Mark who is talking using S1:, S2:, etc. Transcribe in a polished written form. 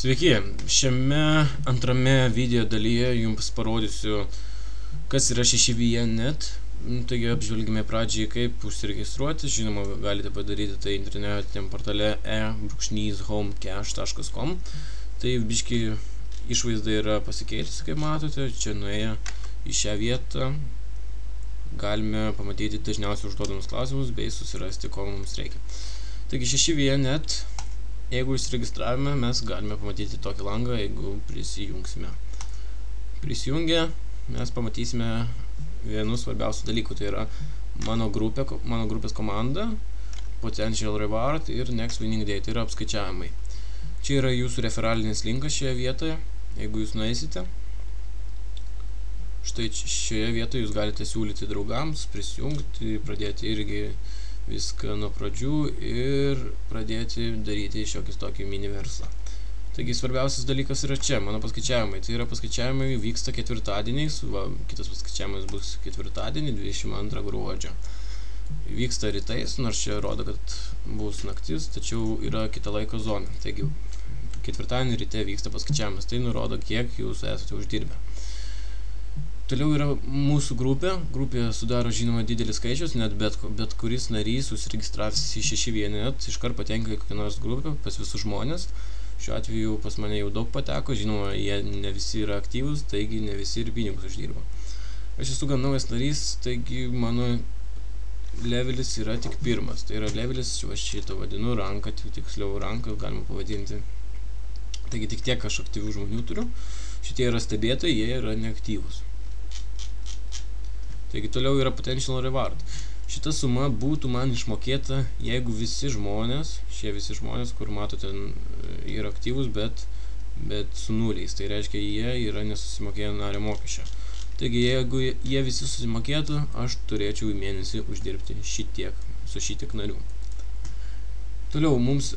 S1: Sveiki, šiame antrame video dalyje jums parodysiu, kas yra 6VN.net. Taigi apžvelgime pradžiai, kaip užsiregistruoti. Žinoma, galite padaryti tai internetiniam portale e-homecache.com. Tai biški išvaizda yra pasikeitusi, kaip matote. Čia nuėję į šią vietą galime pamatyti dažniausiai užduodamus klausimus bei susirasti, ko mums reikia. Taigi 6VN.net. Jeigu įsiregistravime, mes galime pamatyti tokį langą, jeigu prisijungsime. Prisijungę, mes pamatysime vienų svarbiausių dalykų. Tai yra mano grupės komanda, Potential Reward ir Next Winning Day. Tai yra apskaičiavimai. Čia yra jūsų referalinis linkas šioje vietoje. Jeigu jūs nueisite, štai šioje vietoje jūs galite siūlyti draugams, prisijungti, pradėti irgi viską nuo pradžių ir pradėti daryti šiokį tokį mini verslą. Taigi svarbiausias dalykas yra čia, mano paskaičiavimai. Tai yra paskaičiavimai vyksta ketvirtadieniais, kitas paskaičiavimas bus ketvirtadienį, 22 gruodžio. Vyksta rytais, nors čia rodo, kad bus naktis, tačiau yra kita laiko zona. Taigi ketvirtadienį ryte vyksta paskaičiavimas, tai nurodo, kiek jūs esate uždirbę. Toliau yra mūsų grupė. Grupė sudaro žinoma didelis skaičius, net bet kuris narys užsiregistravęs į 6VN.net iškart patenka į kokią nors grupę pas visus žmonės. Šiuo atveju pas mane jau daug pateko, žinoma, jie ne visi yra aktyvūs, taigi ne visi ir pinigus uždirba. Aš esu gan naujas narys, taigi mano levelis yra tik pirmas. Tai yra levelis, aš šitą vadinu ranką, tiksliau ranką galima pavadinti. Taigi tik tiek aš aktyvių žmonių turiu. Šitie yra stebėtojai, jie yra neaktyvūs. Taigi toliau yra Potential Reward. Šita suma būtų man išmokėta, jeigu visi žmonės, kur matote, yra aktyvūs, bet su nuliais. Tai reiškia, jie yra nesusimokėję nario mokesčio. Taigi, jeigu jie visi susimokėtų, aš turėčiau į mėnesį uždirbti šitiek, su šitiek narių. Toliau mums